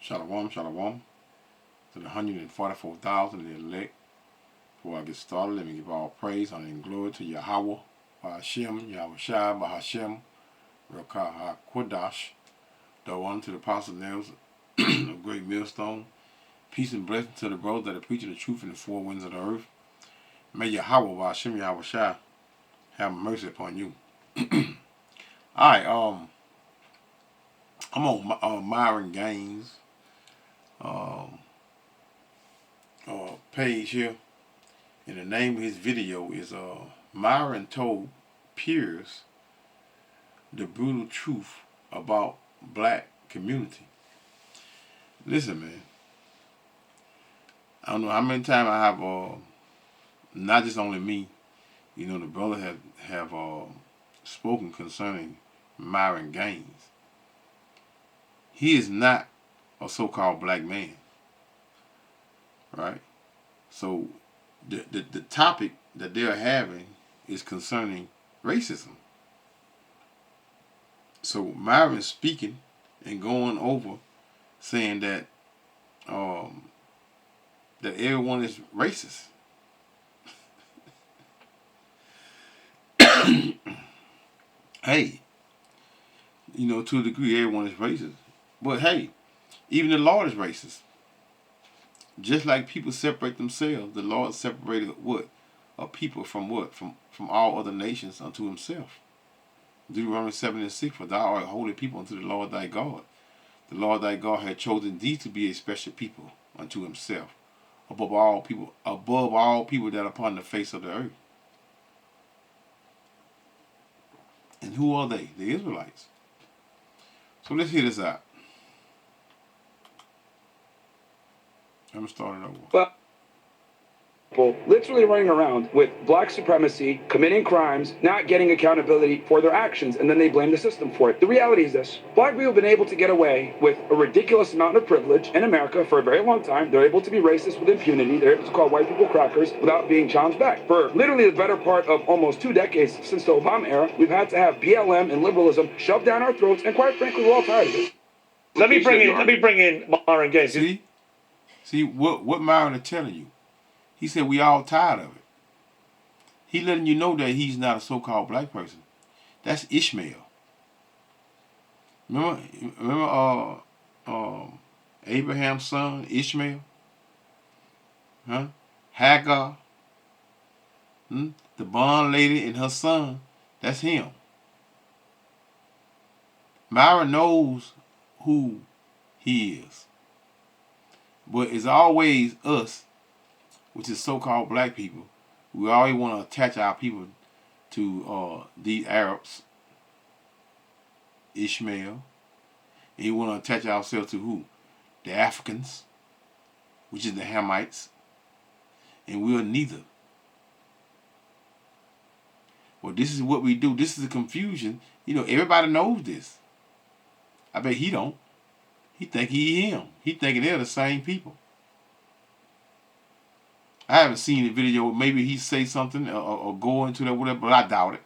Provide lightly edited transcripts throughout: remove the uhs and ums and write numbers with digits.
Shalom, shalom, to the 144,000 the elect. Before I get started, let me give all praise, honor, and glory to Yahweh, Bahashem, Yahweh Shai, Bahashem, Rekah HaKodash, the one to the apostle nails of great millstone. Peace and blessing to the brothers that are preaching the truth in the four winds of the earth. May Yahweh, Bahashem, Yahweh Shai, have mercy upon you. Alright, I'm on Myron Gaines page here, and the name of his video is Myron told peers the brutal truth about black community. Listen, man, I don't know how many times I have not just only me, the brother have spoken concerning Myron Gaines. He is not a so-called black man, right? So the topic that they're having is concerning racism. So Myron's speaking and going over saying that that everyone is racist. Hey, to a degree everyone is racist. But hey, even the Lord is racist. Just like people separate themselves, the Lord separated what? A people from what? From all other nations unto himself. Deuteronomy 7:6, for thou art a holy people unto the Lord thy God. The Lord thy God had chosen thee to be a special people unto himself, above all people that are upon the face of the earth. And who are they? The Israelites. So let's hear this out. I'm starting over. Well, people literally running around with black supremacy, committing crimes, not getting accountability for their actions, and then they blame the system for it. The reality is this: black people have been able to get away with a ridiculous amount of privilege in America for a very long time. They're able to be racist with impunity. They're able to call white people crackers without being challenged back. For literally the better part of almost 2 decades since the Obama era, we've had to have BLM and liberalism shoved down our throats, and quite frankly, we're all tired of it. Let me bring in Myron Gaines. See what Myron is telling you. He said we all tired of it. He letting you know that he's not a so-called black person. That's Ishmael. Remember Abraham's son, Ishmael? Huh? Hagar. The bond lady and her son. That's him. Myron knows who he is. But it's always us, which is so-called black people. We always want to attach our people to these Arabs, Ishmael. And we want to attach ourselves to who? The Africans, which is the Hamites. And we're neither. Well, this is what we do. This is the confusion. Everybody knows this. I bet he don't. He think he him. He thinking they're the same people. I haven't seen the video. Maybe he say something or go into that whatever, but I doubt it.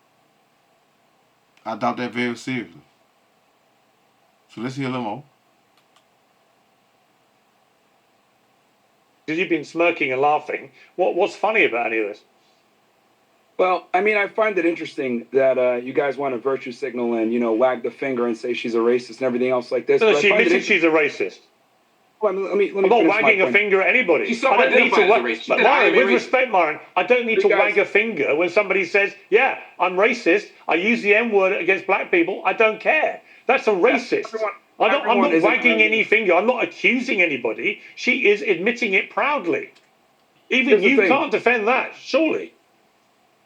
I doubt that very seriously. So let's hear a little more. Because you've been smirking and laughing. What's funny about any of this? Well, I mean, I find it interesting that you guys want to virtue signal and, wag the finger and say she's a racist and everything else like this. No, she admits she's a racist. Well, let me I'm not wagging a finger at anybody. I don't need to wag. Myron, with respect, Myron, I don't need to wag a finger when somebody says, yeah, I'm racist. I use the N-word against black people. I don't care. That's a racist. I'm not wagging any finger. I'm not accusing anybody. She is admitting it proudly. Even you can't defend that, surely.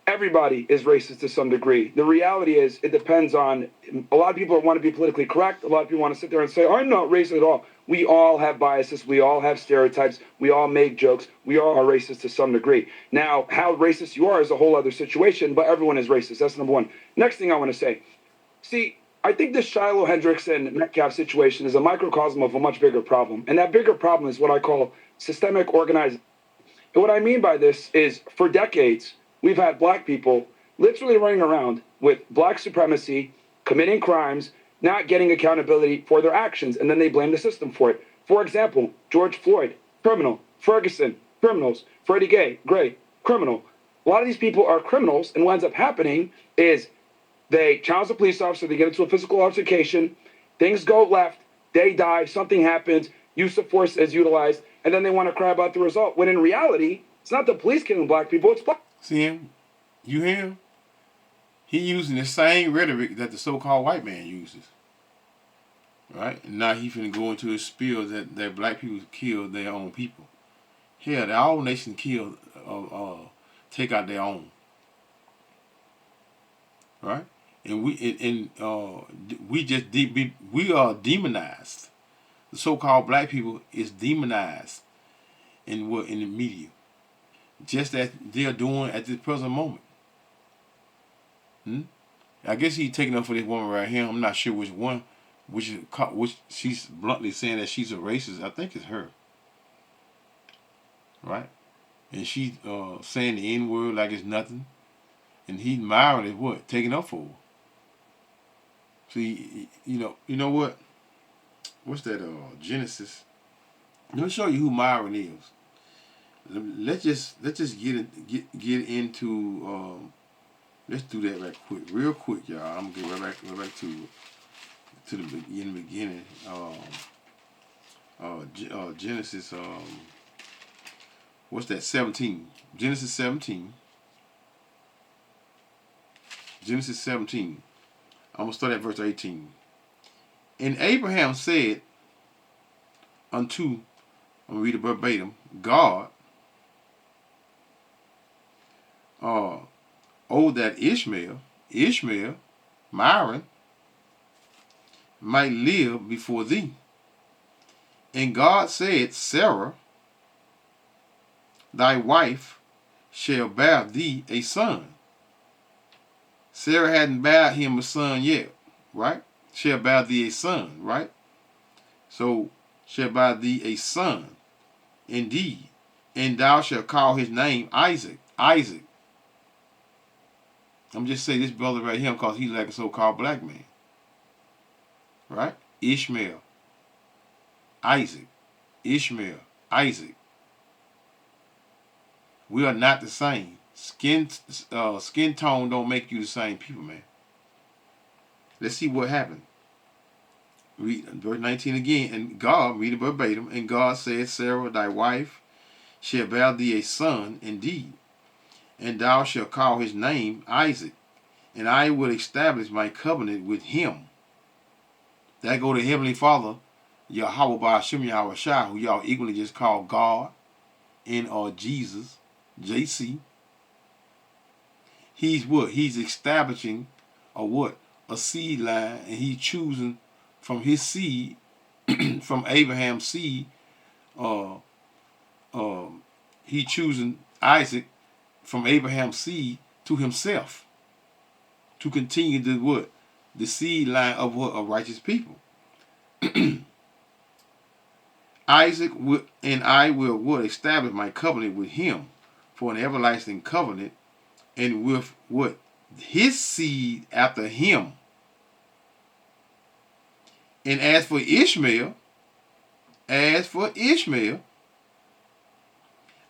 Everybody is racist to some degree. The reality is it depends on, a lot of people want to be politically correct. A lot of people want to sit there and say, I'm not racist at all. We all have biases. We all have stereotypes. We all make jokes. We all are racist to some degree. Now, how racist you are is a whole other situation, but everyone is racist. That's number one. Next thing I want to say, see, I think this Shiloh, Hendrickson, Metcalf situation is a microcosm of a much bigger problem. And that bigger problem is what I call systemic organizing. And what I mean by this is for decades, we've had black people literally running around with black supremacy, committing crimes, not getting accountability for their actions, and then they blame the system for it. For example, George Floyd, criminal. Ferguson, criminals. Freddie Gray, criminal. A lot of these people are criminals, and what ends up happening is they challenge the police officer, they get into a physical altercation, things go left, they die, something happens, use of force is utilized, and then they want to cry about the result. When in reality, it's not the police killing black people, it's black. See him? You hear him? He using the same rhetoric that the so-called white man uses. Right? And now he finna go into a spiel that black people kill their own people. Hell, the all nations kill, take out their own. Right? And we are demonized. The so-called black people is demonized in the media, just as they're doing at this present moment. I guess he's taking up for this woman right here. I'm not sure which one, which she's bluntly saying that she's a racist. I think it's her, right? And she's saying the N-word like it's nothing, and Myron is what taking up for her. See, you know what? What's that? Genesis. Let me show you who Myron is. Let's just get into. Let's do that real quick, y'all. I'm gonna get right back to the beginning. Genesis. What's that? 17. Genesis 17. Genesis 17. I'm gonna start at verse 18. And Abraham said unto, I'm gonna read it verbatim, God, oh, that Ishmael, Myron, might live before thee. And God said, Sarah, thy wife, shall bear thee a son. Sarah hadn't bare him a son yet, right? Shall bear thee a son, right? So, shall bear thee a son, indeed. And thou shalt call his name Isaac. I'm just saying this brother right here because he's like a so-called black man. Right? Ishmael. Isaac. Ishmael. Isaac. We are not the same. Skin tone don't make you the same people, man. Let's see what happened. Read verse 19 again. And God, read it verbatim, and God said, Sarah, thy wife, shall bear thee a son, indeed. And thou shalt call his name Isaac. And I will establish my covenant with him. That go to Heavenly Father, Yahweh Ba'ashem Yahweh Shai, who y'all equally just call God, and Jesus, JC. He's what? He's establishing a seed line, and he's choosing from his seed, from Abraham's seed, he choosing Isaac from Abraham's seed to himself, to continue the seed line of a righteous people. Isaac and I will establish my covenant with him for an everlasting covenant, and with his seed after him. And as for Ishmael,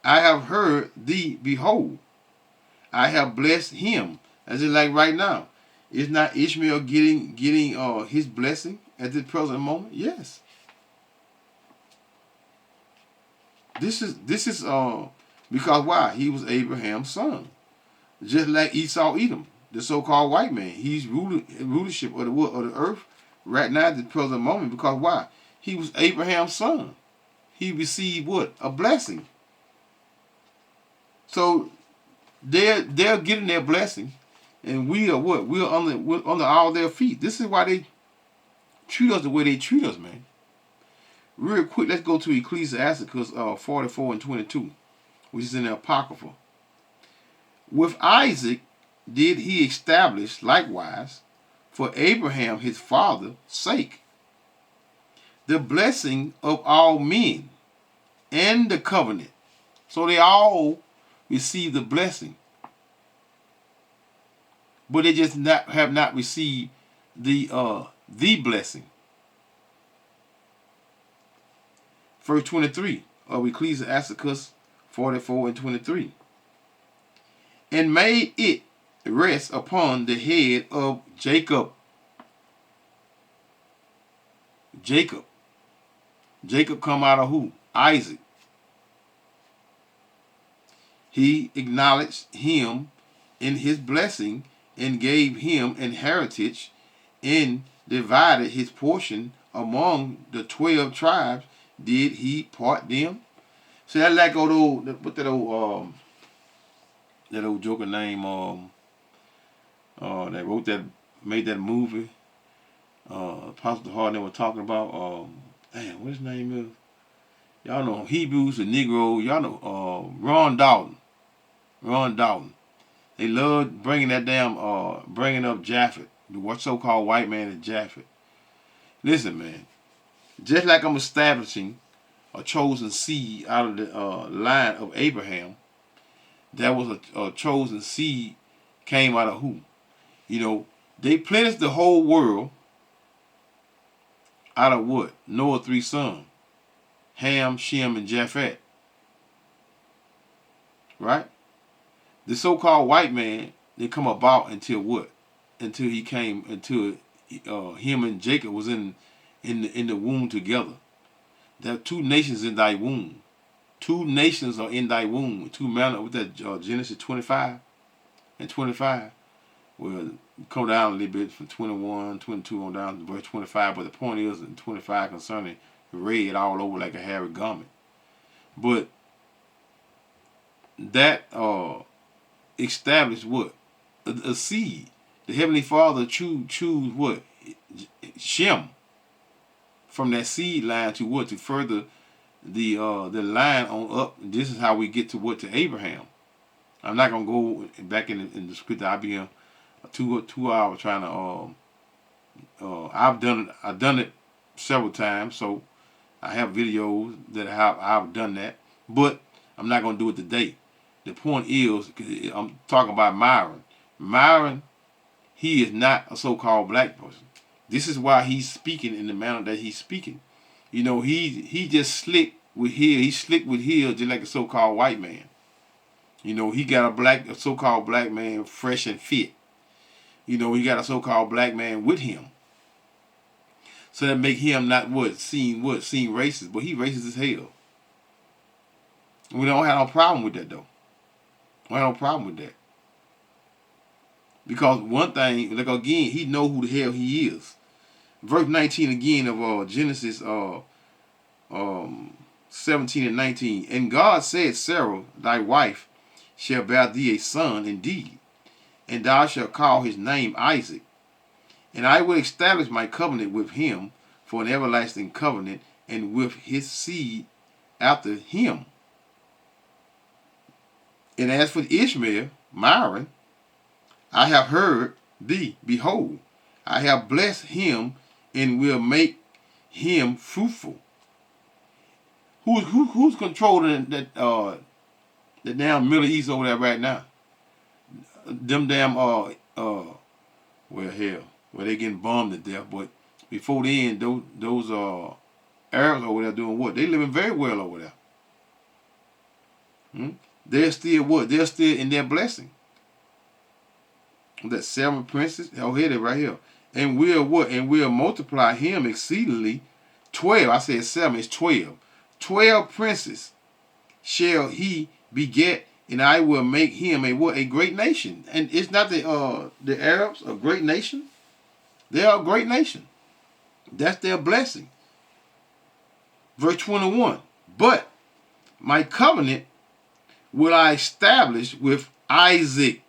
I have heard thee, behold, I have blessed him. As in like right now. Is not Ishmael getting his blessing at this present moment? Yes. This is because why? He was Abraham's son. Just like Esau Edom, the so-called white man. He's rulership of the earth right now at the present moment because why? He was Abraham's son. He received what? A blessing. So they're getting their blessing, and we are what? We're under all their feet. This is why they treat us the way they treat us, man. Real quick, let's go to Ecclesiasticus 44 and 22, which is in the Apocrypha. With Isaac did he establish likewise for Abraham his father's sake the blessing of all men and the covenant. So they all received the blessing, but they just have not received the blessing. verse 23 of Ecclesiasticus 44:23. And made it rest upon the head of Jacob. Jacob. Jacob come out of who? Isaac. He acknowledged him in his blessing and gave him an heritage and divided his portion among the 12 tribes. Did he part them? So that like old what that old joker name that wrote that, made that movie, Pastor Harden was talking about, damn, what his name is? Y'all know Hebrews and Negro. Y'all know Ron Dalton. Ron Dalton. They loved bringing that damn, bringing up Japhet. What so-called white man is Japhet. Listen, man. Just like I'm establishing a chosen seed out of the line of Abraham, that was a chosen seed came out of who? You know, they plenished the whole world out of what? Noah's 3 sons. Ham, Shem, and Japhet. Right? The so-called white man, they come about until what? Until he came, until him and Jacob was in the womb together. There are 2 nations in thy womb. 2 nations are in thy womb. 2 manner with that Genesis 25 and 25. Well, come down a little bit from 21, 22 on down to verse 25. But the point is in 25 concerning red all over like a hairy garment. But that established what? A seed. The Heavenly Father choose what? Shem. From that seed line to what? To further the line on up. This is how we get to what? To Abraham. I'm not gonna go back in the script. I'll be here 2 hours trying to. I've done it several times, so I have videos that I've done that, but I'm not gonna do it today. The point is, I'm talking about Myron. Myron, he is not a so-called black person. This is why he's speaking in the manner that he's speaking. You know, he just slick with heel. He's slick with heel just like a so-called white man. You know, he got a so-called black man fresh and fit. You know, he got a so-called black man with him. So that make him not seen racist, but he racist as hell. We don't have no problem with that though. We have no problem with that. Because one thing, like again, he know who the hell he is. Verse 19 again of Genesis 17 and 19. And God said, Sarah, thy wife, shall bear thee a son indeed, and thou shalt call his name Isaac. And I will establish my covenant with him for an everlasting covenant, and with his seed after him. And as for Ishmael, Myron, I have heard thee. Behold, I have blessed him and will make him fruitful. Who's controlling that damn Middle East over there right now? Them damn well hell, they getting bombed to death. But before then, those Arabs over there doing what? They living very well over there. They're still what? They're still in their blessing. That 7 princes, oh here they right here. And we'll what? And we'll multiply him exceedingly. 12. I said 7, it's 12. 12 princes shall he beget, and I will make him a what? A great nation. And it's not the Arabs a great nation? They are a great nation. That's their blessing. Verse 21. But my covenant will I establish with Isaac,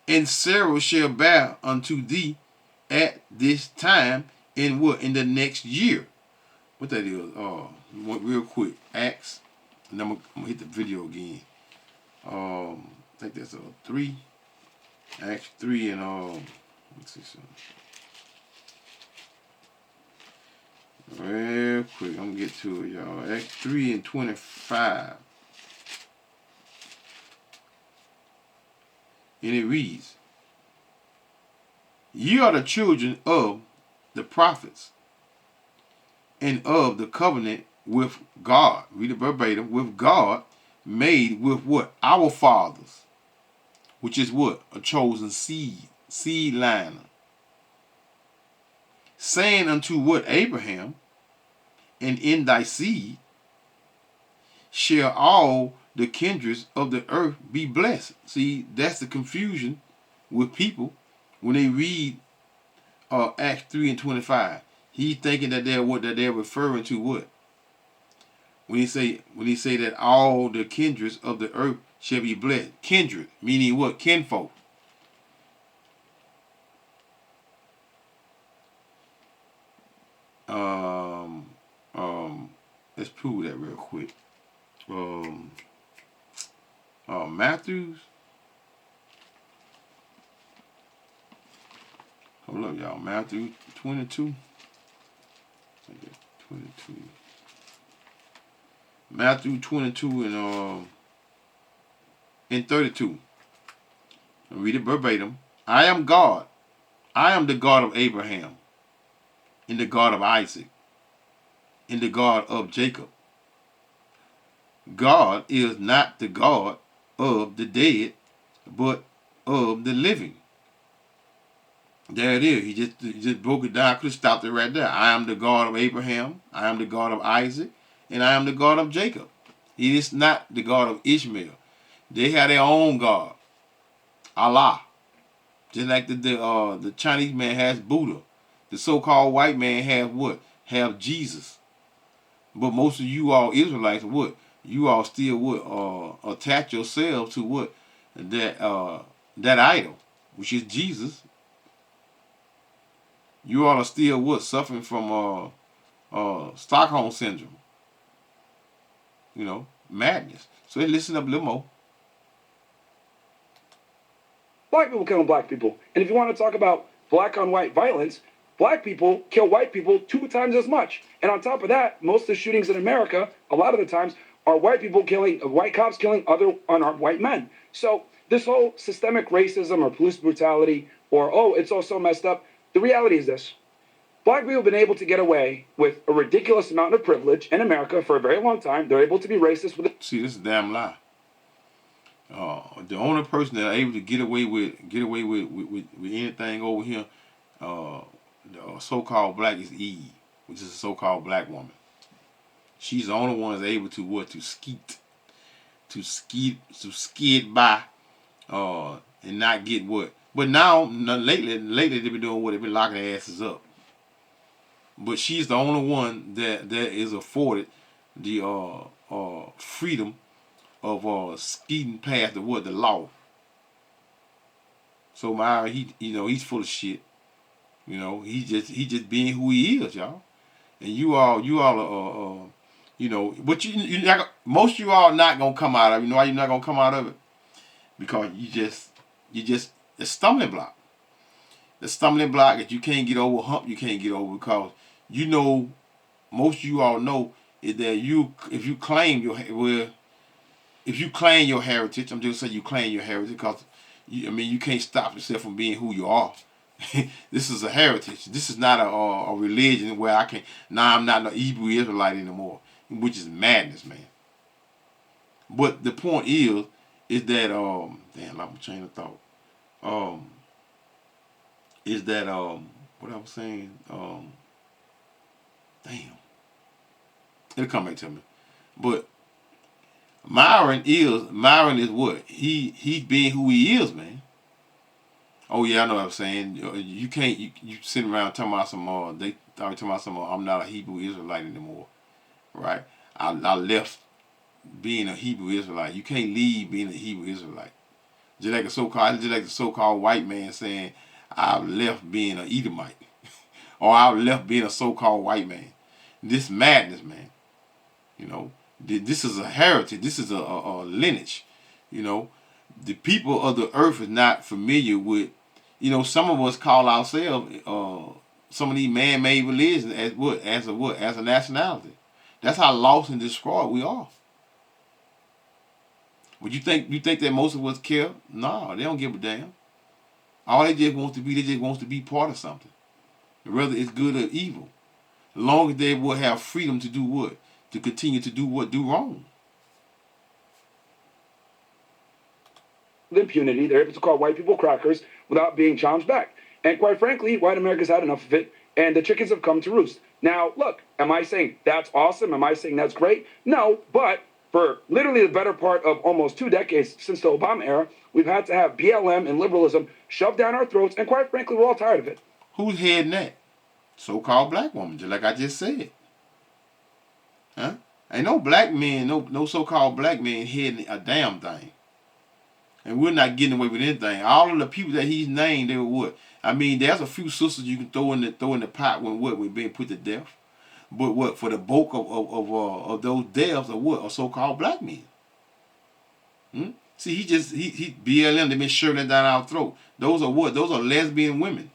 and Sarah shall bear unto thee at this time in what? In the next year. What that is? Real quick. Acts. And I'm gonna hit the video again. I think that's 3. Acts 3 and let's see something. Real quick, I'm gonna get to it, y'all. Acts 3 and 25. And it reads, ye are the children of the prophets, and of the covenant with God. Read it verbatim. With God, made with what? Our fathers. Which is what? A chosen seed. Seed line. Saying unto what? Abraham, and in thy seed shall all the kindreds of the earth be blessed. See, that's the confusion with people when they read Acts 3 and 25. He's thinking that they're referring to what? When he say that all the kindreds of the earth shall be blessed. Kindred, meaning what? Kinfolk. Let's prove that real quick. Matthews. Hold up, y'all. Matthew 22. 22. Matthew 22 and 32. I'll read it verbatim. I am God. I am the God of Abraham, and the God of Isaac, and the God of Jacob. God is not the God of the dead, but of the living. There it is. He just broke it down. I could have stopped it right there. I am the God of Abraham. I am the God of Isaac, and I am the God of Jacob. He is not the God of Ishmael. They have their own God, Allah. Just like the Chinese man has Buddha. The so-called white man has what? Have Jesus. But most of you all Israelites, what? You all still what? Attach yourselves to what? That idol, which is Jesus. You all are still what? Suffering from Stockholm syndrome. You know, madness. So listen up a little more. Black people killing black people. And if you want to talk about black on white violence, black people kill white people 2 times as much. And on top of that, most of the shootings in America, a lot of the times, are white people killing, white cops killing other unarmed white men. So this whole systemic racism or police brutality or, oh, it's all so messed up. The reality is this. Black people have been able to get away with a ridiculous amount of privilege in America for a very long time. They're able to be racist with it. See, this is a damn lie. The only person that are able to get away with anything over here, the so-called black is Eve, which is a so-called black woman. She's the only one that's able to what? To skid by, and not get what. But now, lately they've been doing what? They've been locking their asses up. But she's the only one that is afforded the freedom of speeding past the law. So Myron, he's full of shit. You know, he just being who he is, y'all. And you all are but you not, most of you all not gonna come out of it. You know why you're not gonna come out of it? Because you just a stumbling block. The stumbling block that you can't get over, hump you can't get over, because most of you all know is that if you claim your heritage, I'm just saying you claim your heritage because you can't stop yourself from being who you are. This is a heritage. This is not a religion where I'm not no Hebrew Israelite anymore, which is madness, man. But the point is that damn, I'm chain of thought. Is that what I was saying? Damn, it'll come back to me. But Myron is what? He's being who he is, man. Oh yeah, I know what I'm saying. You can't you sitting around talking about some they talking about some I'm not a Hebrew Israelite anymore, right? I left being a Hebrew Israelite. You can't leave being a Hebrew Israelite. Just like the so-called white man saying I've left being an Edomite, or I've left being a so-called white man. This madness, man. This is a heritage. This is a lineage. The people of the earth is not familiar with. Some of us call ourselves some of these man-made religions as what? As a nationality. That's how lost and destroyed we are. But you think that most of us care? No, they don't give a damn. All they just wants to be part of something, whether it's good or evil. long as they will have freedom to do what? To continue to do what? Do wrong. With impunity, they're able to call white people crackers without being challenged back. And quite frankly, white America's had enough of it, and the chickens have come to roost. Now, look, am I saying that's awesome? Am I saying that's great? No, but for literally the better part of almost 2 decades since the Obama era, we've had to have BLM and liberalism shoved down our throats, and quite frankly, we're all tired of it. Who's heading that? So-called black woman, just like I just said. Huh? Ain't no black men, no so-called black men heading a damn thing. And we're not getting away with anything. All of the people that he's named, they were what? I mean, there's a few sisters you can throw in the pot when what we're being put to death. But what for the bulk of those deaths are what? Are so-called black men. See, he BLM. They've been shoving it down our throat. Those are what? Those are lesbian women,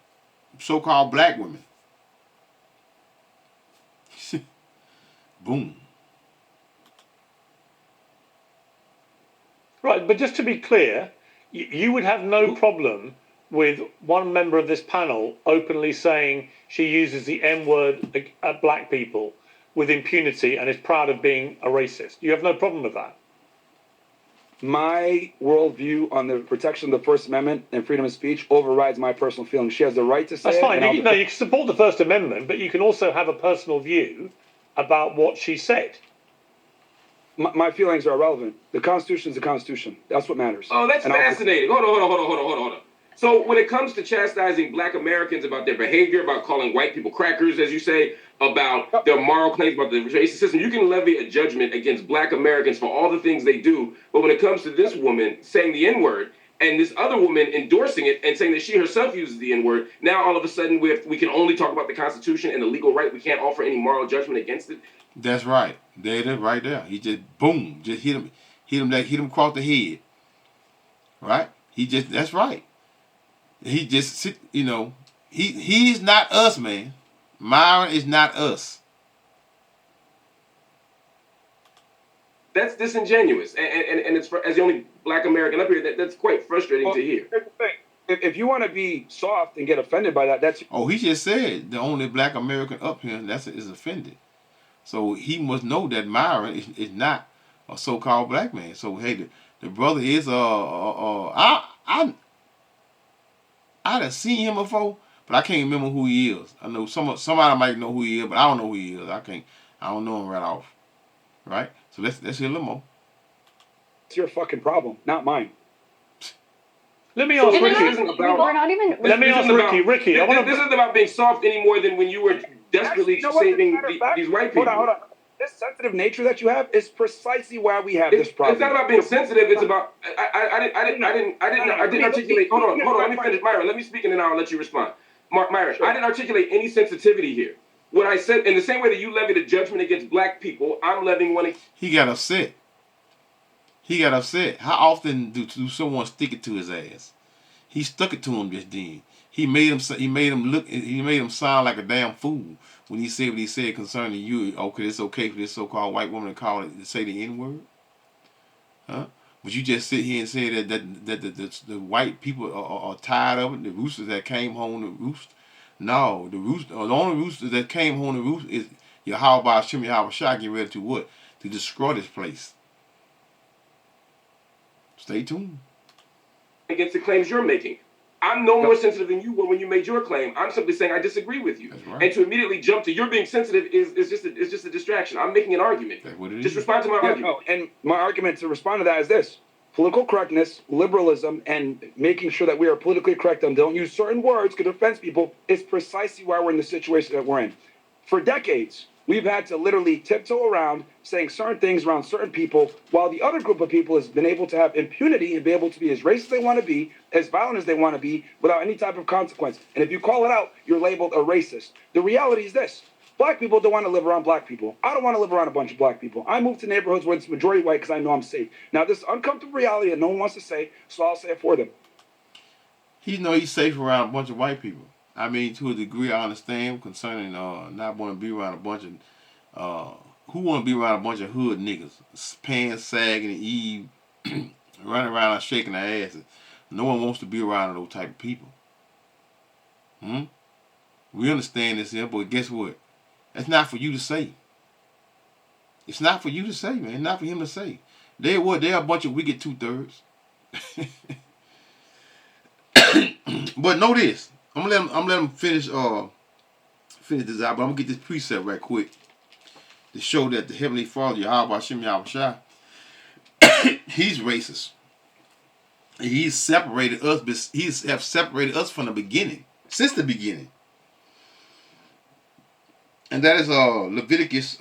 so-called black women. Boom. Right, but just to be clear, you would have no problem with one member of this panel openly saying she uses the N-word at black people with impunity and is proud of being a racist. You have no problem with that? My worldview on the protection of the First Amendment and freedom of speech overrides my personal feelings. She has the right to say That's fine. it. You can support the First Amendment, but you can also have a personal view about what she said. My feelings are irrelevant. The Constitution is the Constitution. That's what matters. Oh, that's fascinating. Hold on. So when it comes to chastising black Americans about their behavior, about calling white people crackers, as you say, about their moral claims, about the racist system, you can levy a judgment against black Americans for all the things they do. But when it comes to this woman saying the N-word and this other woman endorsing it and saying that she herself uses the N-word, now all of a sudden we can only talk about the Constitution and the legal right. We can't offer any moral judgment against it. That's right. There it is, right there. He just boom, just hit him across the head. Right? That's right. He just he's not us, man. Myron is not us. That's disingenuous, and it's as the only black American up here, that's quite frustrating to hear. Here's the thing. If you want to be soft and get offended by that, that's... Oh, he just said the only black American up here is offended. So he must know that Myron is not a so-called black man. So hey, the brother is I done seen him before, but I can't remember who he is. I know somebody might know who he is, but I don't know who he is. I don't know him right off. Right? So let's hear a little more. It's your fucking problem, not mine. Let me ask Ricky. Let me ask Ricky. This isn't about being soft any more than when you were desperately saving these white people. Hold on. This sensitive nature that you have is precisely why we have this problem. It's not about being sensitive. It's about I didn't articulate. Hold on. Let me finish, Myron. Let me speak and then I'll let you respond. Myron, sure. I didn't articulate any sensitivity here. What I said, in the same way that you levied a judgment against black people, I'm levying one. He got upset. How often do someone stick it to his ass? He stuck it to him just then. He made him sound like a damn fool when he said what he said concerning you. Okay, it's okay for this so-called white woman to say the N-word. Huh? But you just sit here and say that the white people are tired of it. The roosters that came home to roost. No, the only rooster that came home to roost is Yahweh Hashem Yahweh Shah getting ready to what? To destroy this place. Stay tuned. Against the claims you're making. I'm no more sensitive than you were when you made your claim. I'm simply saying I disagree with you. That's right. And to immediately jump to you're being sensitive is just a distraction. I'm making an argument. That's what it is. Just respond to my argument. No, and my argument to respond to that is this. Political correctness, liberalism, and making sure that we are politically correct and don't use certain words to offend people is precisely why we're in the situation that we're in. For decades, we've had to literally tiptoe around saying certain things around certain people while the other group of people has been able to have impunity and be able to be as racist as they want to be, as violent as they want to be, without any type of consequence. And if you call it out, you're labeled a racist. The reality is this. Black people don't want to live around black people. I don't want to live around a bunch of black people. I move to neighborhoods where it's majority white because I know I'm safe. Now, this is uncomfortable reality that no one wants to say, so I'll say it for them. He's safe around a bunch of white people. I mean, to a degree, I understand concerning not wanting to be around a bunch of who want to be around a bunch of hood niggas, pants sagging and Eve, running around and shaking their asses. No one wants to be around those type of people. We understand this here, but guess what? That's not for you to say. It's not for you to say, man. It's not for him to say. They're what? They're a bunch of wicked 2/3. But know this. I'm gonna let him finish this out, but I'm gonna get this precept right quick to show that the Heavenly Father, Yahweh Hashem Yahushua, he's racist. He's separated us. He's have separated us from the beginning, since the beginning, and that is Leviticus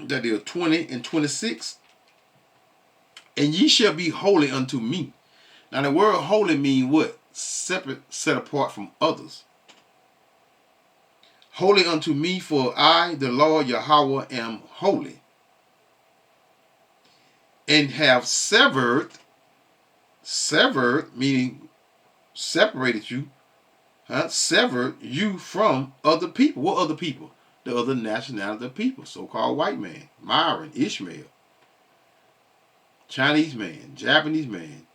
that is 20 and 26. And ye shall be holy unto me. Now the word holy means what? Separate, set apart from others. Holy unto me, for I, the Lord Yahweh, am holy. And have severed meaning separated you, severed you from other people. What other people? The other nationality of people, so-called white man, Myron, Ishmael, Chinese man, Japanese man,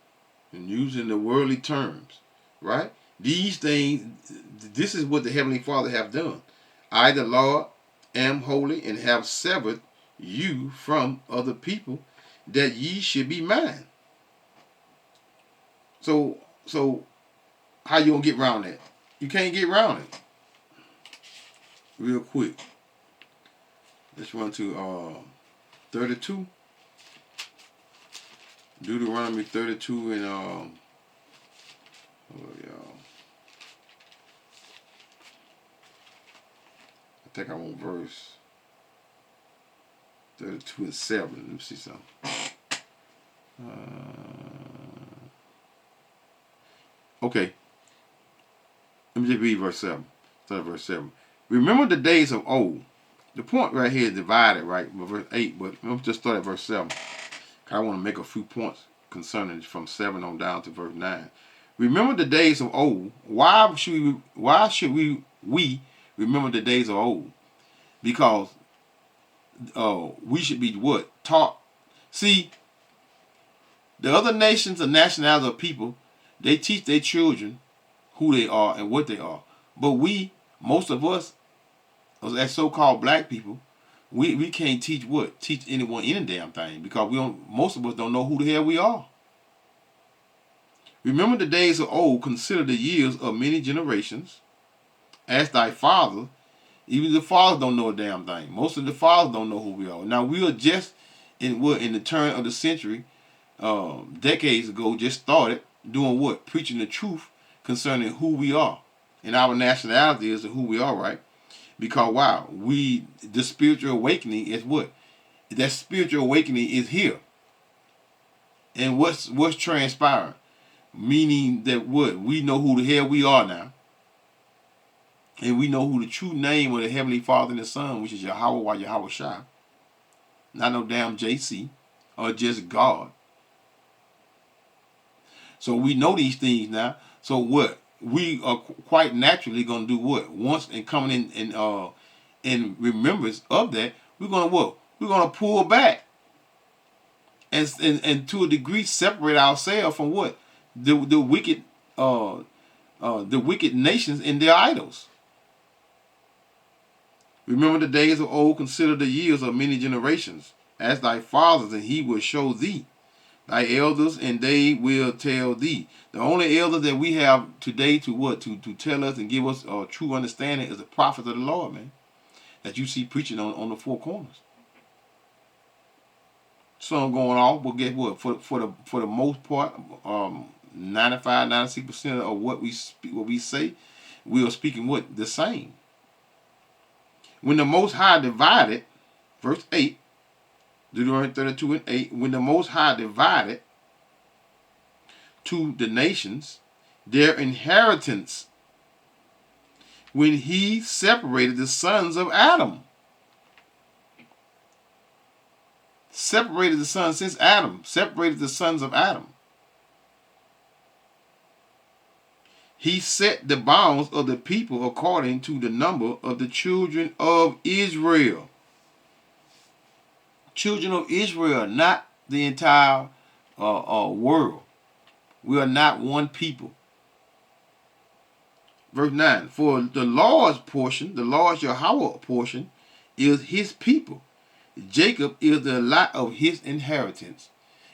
and using the worldly terms, right? These things, this is what the Heavenly Father have done. I, the Lord, am holy and have severed you from other people, that ye should be mine. So how you gonna get around that? You can't get around it. Real quick. Let's run to 32. Deuteronomy 32 and I think I want verse 32 and 7. Let me see something. Okay. Let me just read verse 7. Start at verse 7. Remember the days of old. The point right here is divided, right? Verse 8, but let's just start at verse 7. I want to make a few points concerning from 7 on down to verse 9. Remember the days of old. Why should we remember the days of old? Because we should be what? Taught. See, the other nations and nationalities of people, they teach their children who they are and what they are. But we, most of us, as so-called black people, we can't teach what? Teach anyone any damn thing, because most of us don't know who the hell we are. Remember the days of old, consider the years of many generations. As thy father, even the fathers don't know a damn thing. Most of the fathers don't know who we are. Now we are just in the turn of the century, decades ago, just started doing what? Preaching the truth concerning who we are. And our nationality is who we are, right? Because wow, the spiritual awakening is what? That spiritual awakening is here. And what's transpiring? Meaning that what? We know who the hell we are now. And we know who the true name of the Heavenly Father and the Son, which is Yahweh Yahushua. Not no damn JC or just God. So we know these things now. So what? We are quite naturally going to do what? Once and coming in remembrance of that, we're going to what? We're going to pull back and to a degree separate ourselves from what? The wicked nations and their idols. Remember the days of old, consider the years of many generations. As thy fathers, and he will show thee. Thy elders, and they will tell thee. The only elder that we have today to what? To tell us and give us a true understanding is the prophet of the Lord, man. That you see preaching on the four corners. Some going off, but guess what? For the most part, 95-96% of what we say, we are speaking what? The same. When the Most High divided, verse 8, Deuteronomy 32 and 8, when the Most High divided to the nations their inheritance, when he separated the sons of Adam. Separated the sons since Adam. Separated the sons of Adam. He set the bounds of the people according to the number of the children of Israel. Children of Israel, not the entire world. We are not one people. Verse 9. For the Lord's portion, the Lord's Yahweh portion, is his people. Jacob is the lot of his inheritance.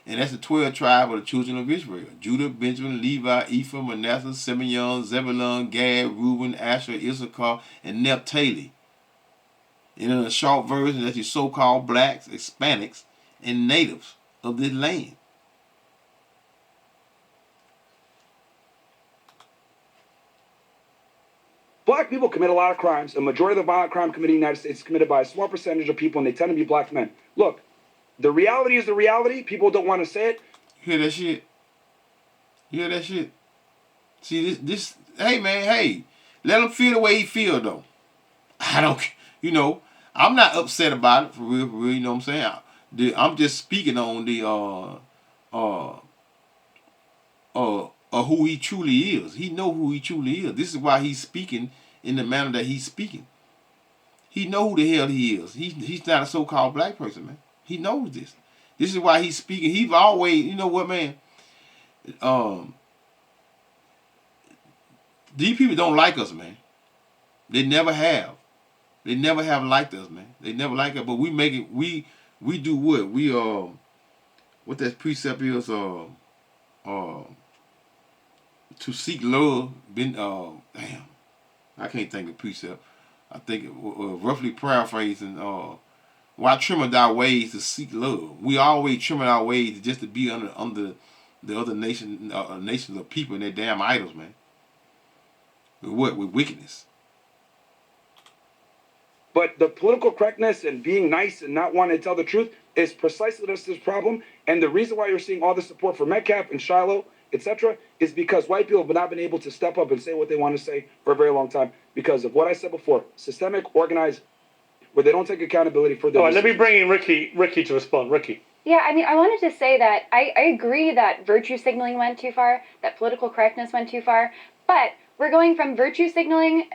And that's the 12 tribes of the children of Israel. Judah, Benjamin, Levi, Ephraim, Manasseh, Simeon, Zebulun, Gad, Reuben, Asher, Issachar, and Naphtali. And in a short version, that's the so-called blacks, Hispanics, and natives of this land. Black people commit a lot of crimes. A majority of the violent crime committed in the United States is committed by a small percentage of people, and they tend to be black men. Look, the reality is the reality. People don't want to say it. You hear that shit? You hear that shit? See, this hey, man, hey. Let him feel the way he feel, though. I don't, I'm not upset about it, for real, you know what I'm saying? I'm just speaking on the, who he truly is. He know who he truly is. This is why he's speaking in the manner that he's speaking. He know who the hell he is. He's not a so-called black person, man. He knows this. This is why he's speaking. He's always, you know what, man? These people don't like us, man. They never have. They never have liked us, man. They never like us, but we make it. We do what? We what that precept is to seek love. Damn, I can't think of precept. I think roughly paraphrasing. Why trim our ways to seek love? We always trimming our ways just to be under the other nations of people and their damn idols, man. With what? With wickedness. But the political correctness and being nice and not wanting to tell the truth is precisely this problem. And the reason why you're seeing all the support for Metcalf and Shiloh, etc., is because white people have not been able to step up and say what they want to say for a very long time because of what I said before, systemic, organized, where they don't take accountability for their decisions. Let me bring in Ricky to respond. Ricky. Yeah, I mean, I wanted to say that I agree that virtue signaling went too far, that political correctness went too far, but we're going from virtue signaling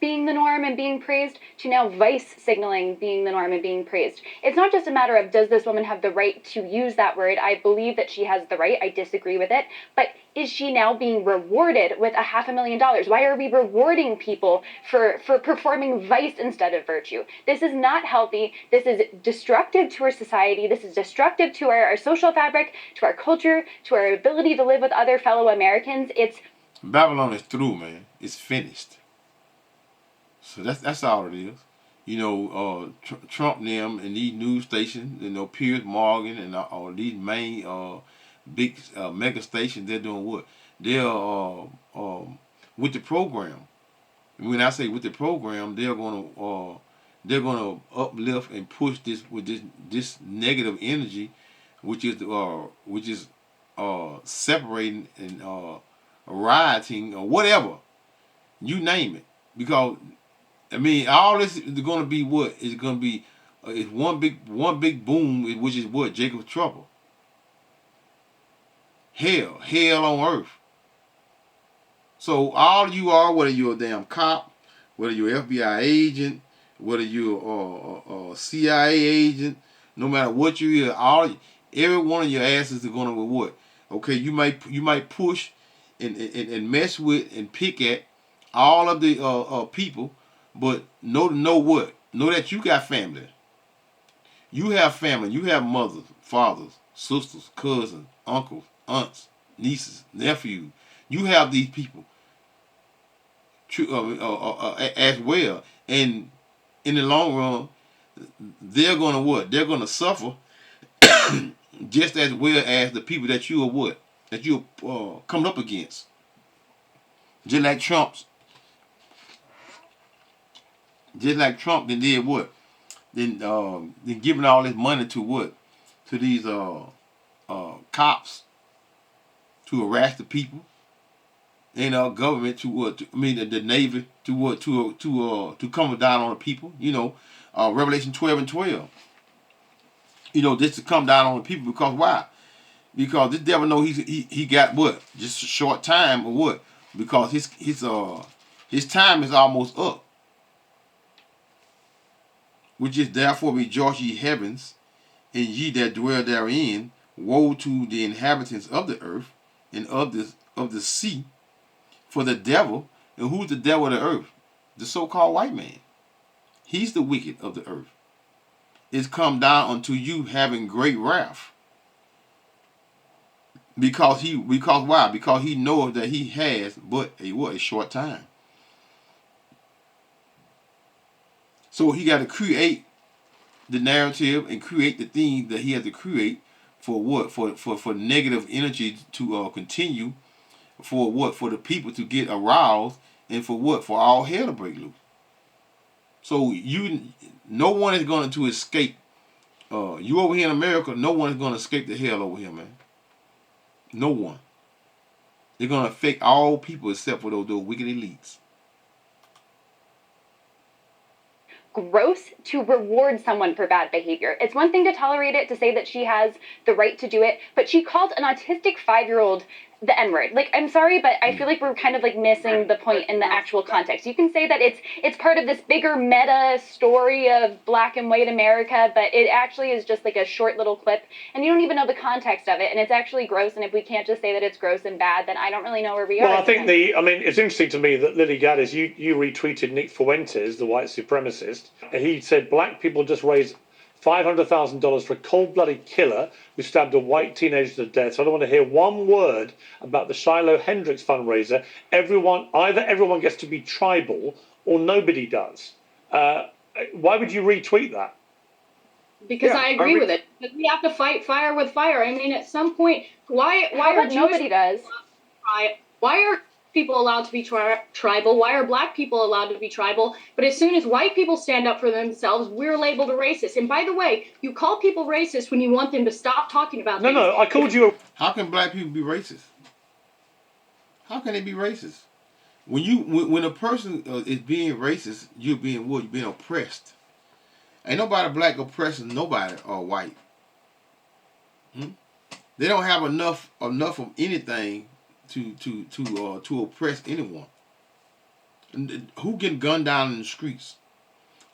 being the norm and being praised to now vice signaling being the norm and being praised. It's not just a matter of does this woman have the right to use that word. I believe that she has the right. I disagree with it. But is she now being rewarded with $500,000? Why are we rewarding people for performing vice instead of virtue? This is not healthy. This is destructive to our society. This is destructive to our social fabric, to our culture, to our ability to live with other fellow Americans. Babylon is through, man. It's finished. So that's all it is. Trump and them and these news stations, Piers Morgan and all these main big mega stations, they're doing what? They're with the program. And when I say with the program, they're gonna uplift and push this with this negative energy, which is separating and rioting or whatever, you name it. Because I mean, all this is going to be what is going to be is one big boom, which is what Jacob's trouble. Hell on earth. So all you are, whether you're a damn cop, whether you're an FBI agent, whether you're a CIA agent, no matter what you are, every one of your asses are going to be what? Okay, you might push and mess with and pick at all of the people, but know what? Know that you got family. You have family. You have mothers, fathers, sisters, cousins, uncles, aunts, nieces, nephews. You have these people as well, and in the long run, they're gonna what? They're gonna suffer just as well as the people that you are what? That you're coming up against. Just like Trump then did what? Then giving all this money to what? To these cops to harass the people. And our government to what? The Navy to what? To come down on the people. Revelation 12 and 12. Just to come down on the people because why? Because this devil know he got what? Just a short time or what? Because his time is almost up. Which is therefore rejoice ye heavens, and ye that dwell therein. Woe to the inhabitants of the earth and of the sea, for the devil And who's the devil of the earth? The so-called white man. He's the wicked of the earth. It's come down unto you having great wrath. Because why? Because he knows that he has but a short time. So he got to create the narrative and create the things that he has to create for what? For negative energy to continue. For what? For the people to get aroused, and for what? For all hell to break loose. So no one is going to escape. You over here in America, no one is going to escape the hell over here, man. No one. They're going to affect all people except for those wicked elites. Gross to reward someone for bad behavior. It's one thing to tolerate it, to say that she has the right to do it, but she called an autistic 5-year-old the N-word. Like, I'm sorry, but I feel like we're kind of like missing the point in the actual context. You can say that it's part of this bigger meta story of black and white America, but it actually is just like a short little clip, and you don't even know the context of it, and it's actually gross, and if we can't just say that it's gross and bad, then I don't really know where we are. Well, I think it's interesting to me that Lily Gaddis, you retweeted Nick Fuentes, the white supremacist. He said black people just raised $500,000 for a cold-blooded killer who stabbed a white teenager to death. So I don't want to hear one word about the Shiloh Hendricks fundraiser. Either everyone gets to be tribal or nobody does. Why would you retweet that? Because I agree with it. But we have to fight fire with fire. I mean, at some point, why are nobody does? Why are people allowed to be tribal? Why are black people allowed to be tribal? But as soon as white people stand up for themselves, we're labeled a racist. And by the way, you call people racist when you want them to stop talking about things. No, I called you. How can black people be racist? How can they be racist? When a person is being racist, you're being what? You're being oppressed. Ain't nobody black oppressing nobody or white. They don't have enough of anything to oppress anyone. And who getting gunned down in the streets?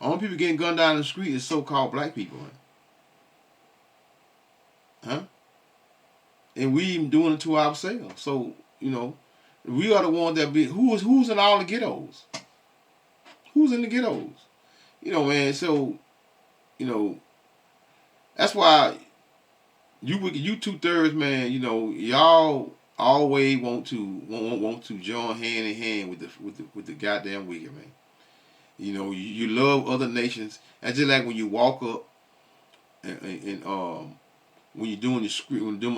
Only people getting gunned down in the street is so-called black people, huh? And we even doing it to ourselves. So we are the ones that be who's in all the ghettos. Who's in the ghettos? Man. So that's why you 2/3, man. Y'all always want to join hand in hand with the goddamn wicked, man. You love other nations. That's just like when you walk up and when you're doing a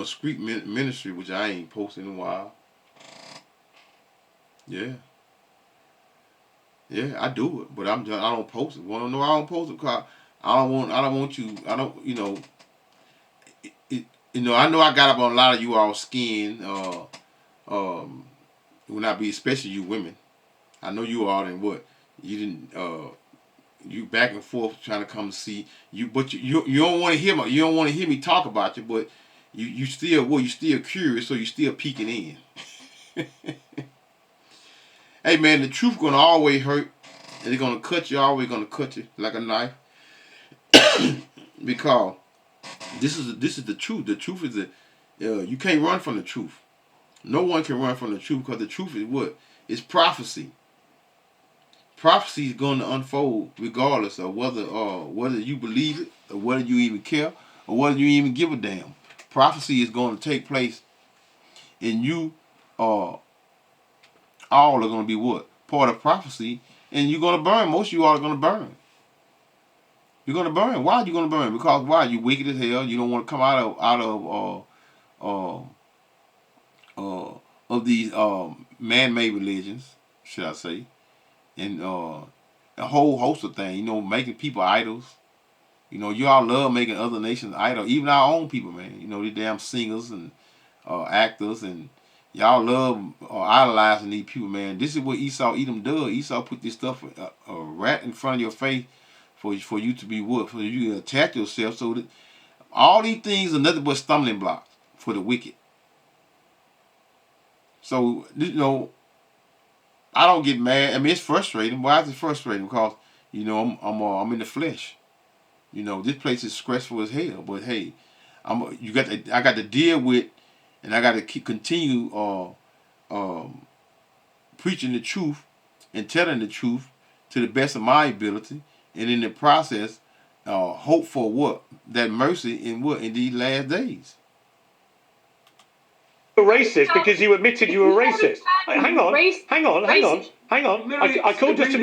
street ministry, which I ain't posted in a while. Yeah, I do it, but I don't post it. Want to know I don't post it? Cause I don't want you. I don't. I know I got up on a lot of you all skin. When I be, especially you women. I know you all and what you didn't. You back and forth trying to come see you, but you don't want to hear me. You don't want to hear me talk about you, but you still curious, so you still peeking in. Hey man, the truth gonna always hurt, and it's gonna cut you. Always gonna cut you like a knife, because this is the truth. The truth is you can't run from the truth. No one can run from the truth, because the truth is what? It's prophecy. Prophecy is going to unfold regardless of whether you believe it, or whether you even care, or whether you even give a damn. Prophecy is going to take place, and you all are going to be what? Part of prophecy, and you're going to burn. Most of you all are going to burn. You're going to burn. Why are you going to burn? Because why? You wicked as hell. You don't want to come out of these man-made religions, should I say, and a whole host of things. Making people idols. You all love making other nations idols, even our own people, man. The damn singers and actors, and y'all love idolizing these people, man. This is what Esau Edom does. Esau put this stuff right in front of your face for you to be what? For you to attack yourself. So that all these things are nothing but stumbling blocks for the wicked. So I don't get mad. I mean, it's frustrating. Why is it frustrating? Because I'm in the flesh. This place is stressful as hell. But hey, I got to deal with, and I got to continue preaching the truth and telling the truth to the best of my ability, and in the process, hope for what? That mercy in these last days. You're racist because you admitted you were racist. Hang on. I called, just to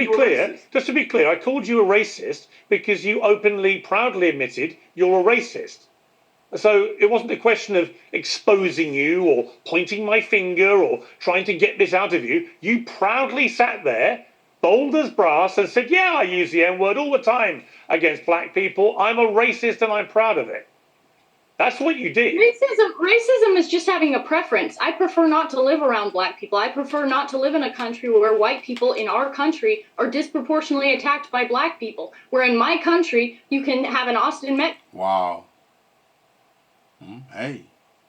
be clear, I called you a racist because you openly, proudly admitted you're a racist. So it wasn't a question of exposing you or pointing my finger or trying to get this out of you. You proudly sat there, bold as brass, and said, yeah, I use the N-word all the time against black people. I'm a racist and I'm proud of it. That's what you did. Racism is just having a preference. I prefer not to live around black people. I prefer not to live in a country where white people in our country are disproportionately attacked by black people. Where in my country, you can have an Austin Met. Wow. Hey,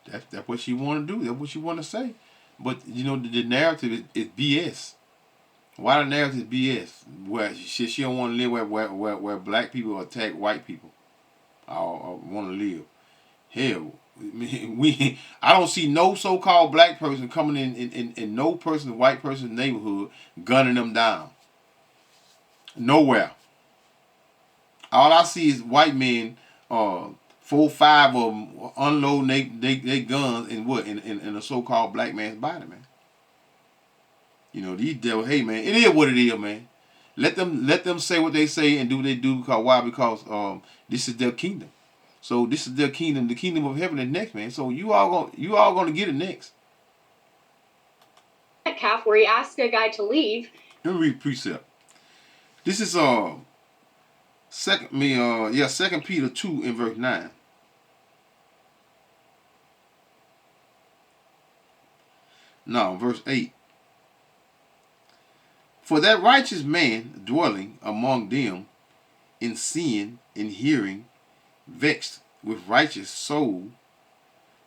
that's what she want to do. That's what she want to say. But, you know, the narrative is BS. Why the narrative is BS? Where she don't want to live where black people attack white people. I want to live. Hell, I don't see no so-called black person coming in no person, white person's neighborhood gunning them down. Nowhere. All I see is white men, 4 or 5 of them unloading they guns in a so-called black man's body, man. You know, these devils, hey man, it is what it is, man. Let them say what they say and do what they do, because why? Because this is their kingdom. So this is their kingdom. The kingdom of heaven is next, man. So you all gonna get it next. Calf, where he asked a guy to leave. Let me read precept. This is 2 Peter 2 in verse 9. Now, verse 8. For that righteous man dwelling among them in sin, in hearing, vexed with righteous soul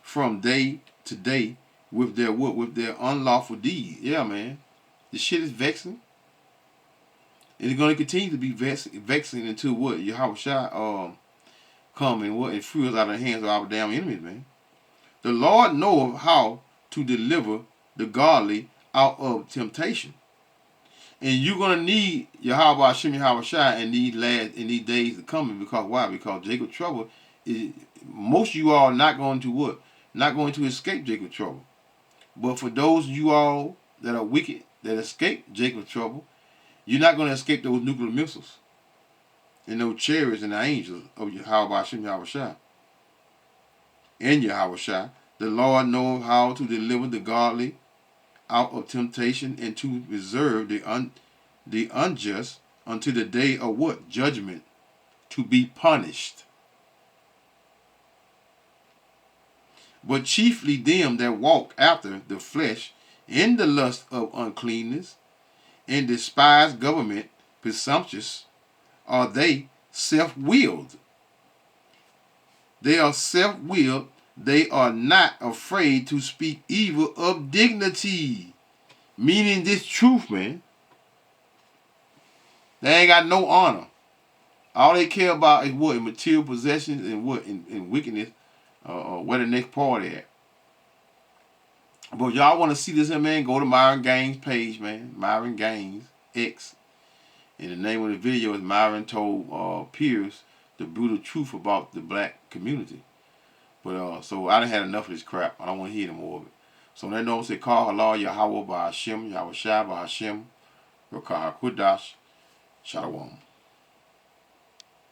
from day to day with their what? With their unlawful deeds. Yeah, man. This shit is vexing. And it's going to continue to be vexing until what? Yahushua come and free us out of the hands of our damn enemies, man. The Lord knoweth how to deliver the godly out of temptation. And you're going to need Yahweh Hashem Yahushua in these days to come. Because why? Because Jacob's trouble is, most of you all are not going to what? Not going to escape Jacob's trouble. But for those of you all that are wicked, that escape Jacob's trouble, you're not going to escape those nuclear missiles and those chariots and the angels of Yahweh Hashem Yahushua. And Yahushua, the Lord knows how to deliver the godly out of temptation and to reserve the unjust unto the day of what? Judgment, to be punished. But chiefly them that walk after the flesh in the lust of uncleanness and despise government, presumptuous, are they self-willed. They are self-willed. They are not afraid to speak evil of dignity. Meaning this truth, man. They ain't got no honor. All they care about is what? In material possessions and what? In wickedness. Where the next party at. But y'all want to see this here, man, go to Myron Gaines' page, man. Myron Gaines, X. And the name of the video is Myron told Pierce the brutal truth about the black community. But so I done had enough of this crap. I don't want to hear any more of it. So they know say call halal Yahweh by Hashem, Yahweh Shai by Hashem, Rakah Kudash, Shalom.